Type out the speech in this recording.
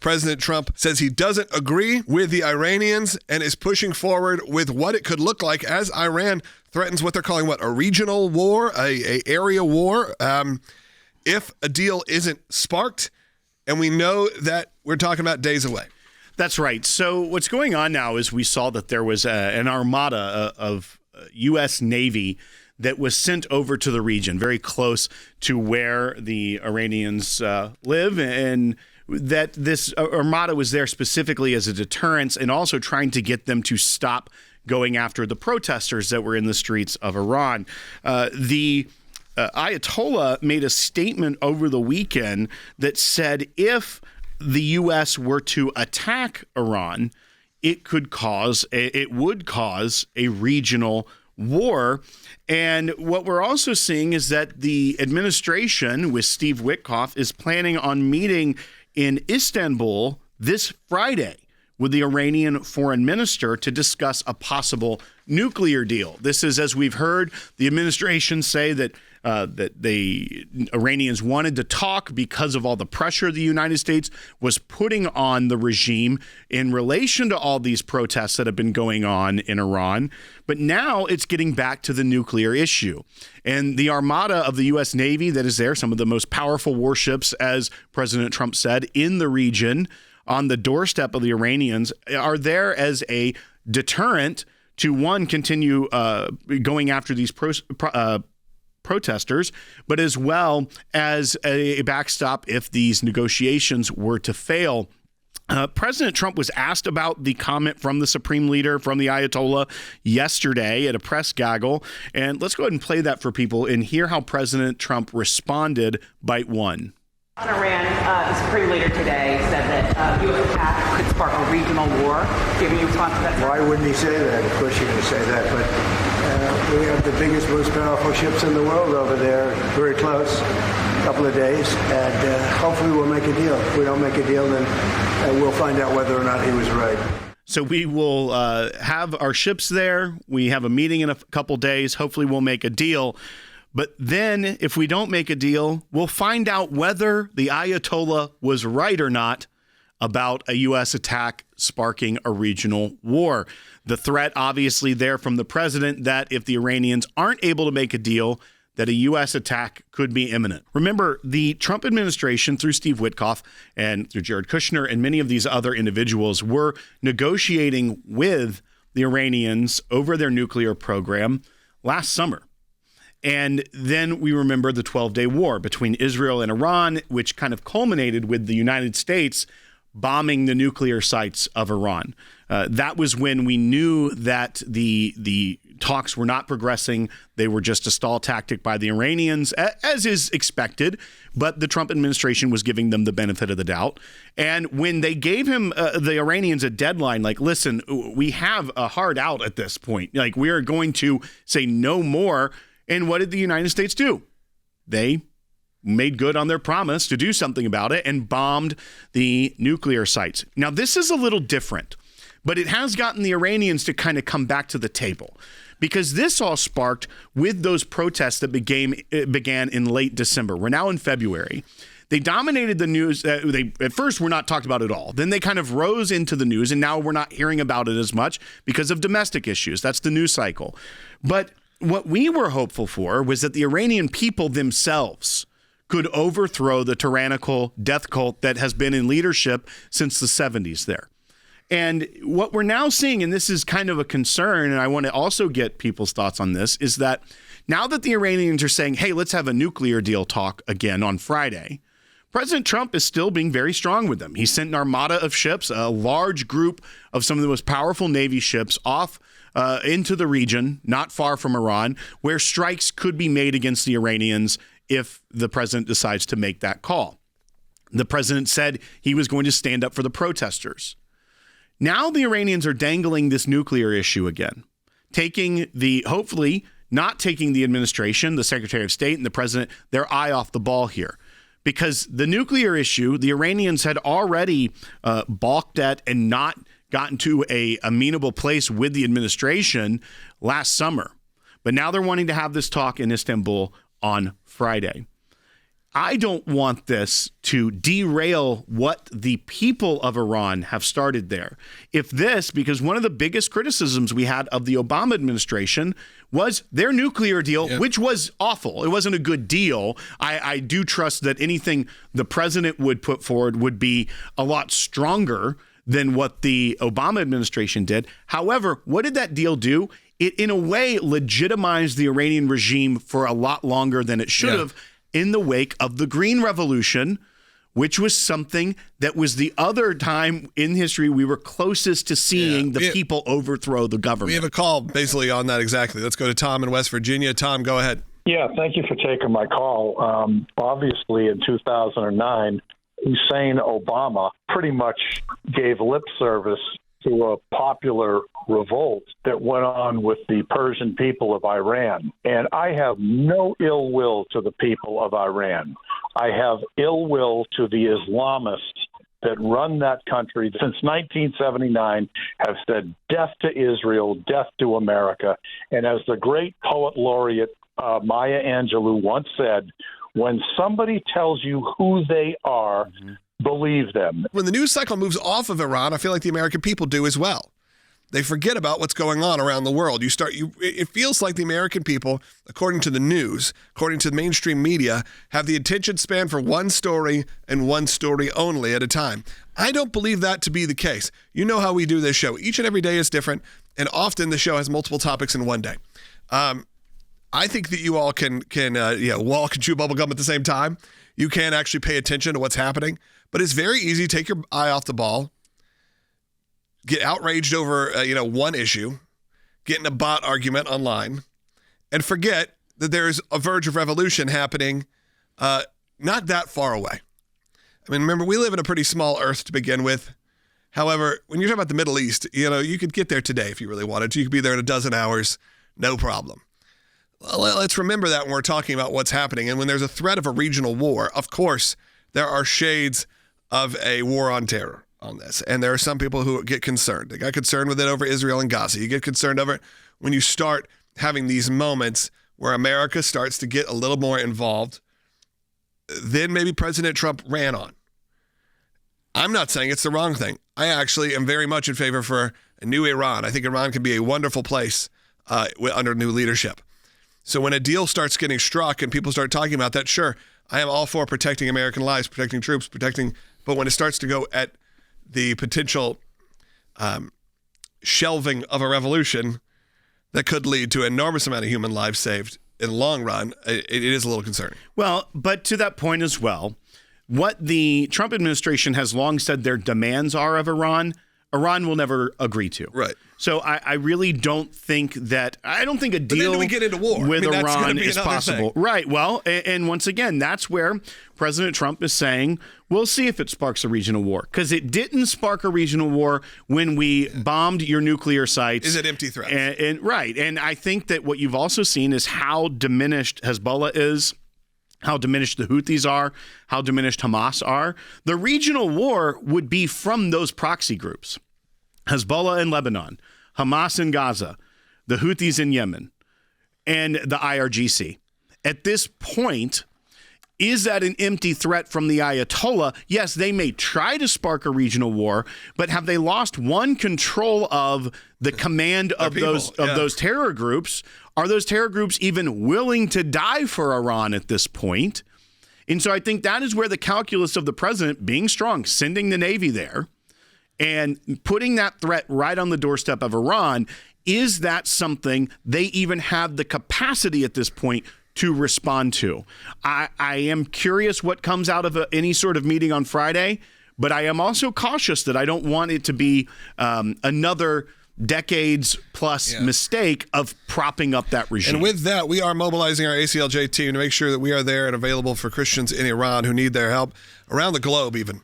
President Trump says he doesn't agree with the Iranians and is pushing forward with what it could look like as Iran threatens what they're calling a regional war, a area war, if a deal isn't sparked. And we know that we're talking about days away. That's right. So what's going on now is we saw that there was an armada of U.S. Navy that was sent over to the region, very close to where the Iranians live, and that this armada was there specifically as a deterrence and also trying to get them to stop going after the protesters that were in the streets of Iran. The Ayatollah made a statement over the weekend that said if the U.S. were to attack Iran, it would cause a regional war. And what we're also seeing is that the administration with Steve Witkoff is planning on meeting in Istanbul this Friday with the Iranian foreign minister to discuss a possible nuclear deal. This is, as we've heard, the administration say that the Iranians wanted to talk because of all the pressure the United States was putting on the regime in relation to all these protests that have been going on in Iran. But now it's getting back to the nuclear issue. And the armada of the U.S. Navy that is there, some of the most powerful warships, as President Trump said, in the region, on the doorstep of the Iranians, are there as a deterrent to, one, continue going after these protesters, but as well as a backstop if these negotiations were to fail. President Trump was asked about the comment from the Supreme Leader, from the Ayatollah, yesterday at a press gaggle. And let's go ahead and play that for people and hear how President Trump responded. Bite one. On Iran, the Supreme Leader today said that U.S. attack could spark a regional war. Do you have any response to that? Why wouldn't he say that? Of course you're going to say that. But we have the biggest, most powerful ships in the world over there, very close, a couple of days. And hopefully we'll make a deal. If we don't make a deal, then we'll find out whether or not he was right. So we will have our ships there. We have a meeting in a couple days. Hopefully we'll make a deal. But then if we don't make a deal, we'll find out whether the Ayatollah was right or not about a U.S. attack sparking a regional war. The threat, obviously, there from the president that if the Iranians aren't able to make a deal, that a U.S. attack could be imminent. Remember, the Trump administration, through Steve Witkoff and through Jared Kushner and many of these other individuals, were negotiating with the Iranians over their nuclear program last summer. And then we remember the 12-day war between Israel and Iran, which kind of culminated with the United States bombing the nuclear sites of Iran. That was when we knew that the talks were not progressing. They were just a stall tactic by the Iranians, as is expected. But the Trump administration was giving them the benefit of the doubt. And when they gave him, the Iranians, a deadline, like, listen, we have a hard out at this point. Like, we are going to say no more. And what did the United States do? They made good on their promise to do something about it and bombed the nuclear sites. Now, this is a little different, but it has gotten the Iranians to kind of come back to the table, because this all sparked with those protests that began in late December. We're now in February. They dominated the news. They at first were not talked about at all. Then they kind of rose into the news, and now we're not hearing about it as much because of domestic issues. That's the news cycle. But what we were hopeful for was that the Iranian people themselves could overthrow the tyrannical death cult that has been in leadership since the 70s there. And what we're now seeing, and this is kind of a concern, and I want to also get people's thoughts on this, is that now that the Iranians are saying, hey, let's have a nuclear deal talk again on Friday, President Trump is still being very strong with them. He sent an armada of ships, a large group of some of the most powerful Navy ships off into the region, not far from Iran, where strikes could be made against the Iranians if the president decides to make that call. The president said he was going to stand up for the protesters. Now the Iranians are dangling this nuclear issue again, hopefully not taking the administration, the Secretary of State, and the president, their eye off the ball here. Because the nuclear issue, the Iranians had already balked at and not gotten to a amenable place with the administration last summer. But now they're wanting to have this talk in Istanbul on Friday. I don't want this to derail what the people of Iran have started there. Because one of the biggest criticisms we had of the Obama administration was their nuclear deal, which was awful. It wasn't a good deal. I do trust that anything the president would put forward would be a lot stronger than what the Obama administration did. However, what did that deal do? It, in a way, legitimized the Iranian regime for a lot longer than it should have in the wake of the Green Revolution, which was something that was the other time in history we were closest to seeing the people overthrow the government. We have a call basically on that exactly. Let's go to Tom in West Virginia. Tom, go ahead. Yeah, thank you for taking my call. Obviously, in 2009, Hussein Obama pretty much gave lip service to a popular revolt that went on with the Persian people of Iran. And I have no ill will to the people of Iran. I have ill will to the Islamists that run that country since 1979, have said death to Israel, death to America. And as the great poet laureate Maya Angelou once said, when somebody tells you who they are, believe them. When the news cycle moves off of Iran, I feel like the American people do as well. They forget about what's going on around the world. It feels like the American people, according to the news, according to the mainstream media, have the attention span for one story and one story only at a time. I don't believe that to be the case. You know how we do this show. Each and every day is different, and often the show has multiple topics in one day. I think that you all can walk and chew bubble gum at the same time. You can actually pay attention to what's happening, but it's very easy to take your eye off the ball, get outraged over one issue, get in a bot argument online, and forget that there's a verge of revolution happening not that far away. I mean, remember, we live in a pretty small earth to begin with. However, when you're talking about the Middle East, you could get there today if you really wanted to. You could be there in a dozen hours, no problem. Well, let's remember that when we're talking about what's happening. And when there's a threat of a regional war, of course, there are shades of a war on terror on this. And there are some people who get concerned. They got concerned with it over Israel and Gaza. You get concerned over it when you start having these moments where America starts to get a little more involved than maybe President Trump ran on. I'm not saying it's the wrong thing. I actually am very much in favor for a new Iran. I think Iran can be a wonderful place under new leadership. So when a deal starts getting struck and people start talking about that, sure, I am all for protecting American lives, protecting troops, but when it starts to go at the potential shelving of a revolution that could lead to an enormous amount of human lives saved in the long run, it is a little concerning. Well, but to that point as well, what the Trump administration has long said their demands are of Iran will never agree to. Right. So I really don't think a deal then we get into war with that's Iran be is possible. Thing. Right. Well, and once again, that's where President Trump is saying, we'll see if it sparks a regional war. Because it didn't spark a regional war when we bombed your nuclear sites. Is it empty threats? And right. And I think that what you've also seen is how diminished Hezbollah is, how diminished the Houthis are, how diminished Hamas are. The regional war would be from those proxy groups. Hezbollah in Lebanon, Hamas in Gaza, the Houthis in Yemen, and the IRGC. At this point, is that an empty threat from the Ayatollah? Yes, they may try to spark a regional war, but have they lost one control of the command of those terror groups? Are those terror groups even willing to die for Iran at this point? And so I think that is where the calculus of the president being strong, sending the Navy there, and putting that threat right on the doorstep of Iran, is that something they even have the capacity at this point to respond to? I am curious what comes out of any sort of meeting on Friday, but I am also cautious that I don't want it to be another decades plus mistake of propping up that regime. And with that, we are mobilizing our ACLJ team to make sure that we are there and available for Christians in Iran who need their help around the globe even.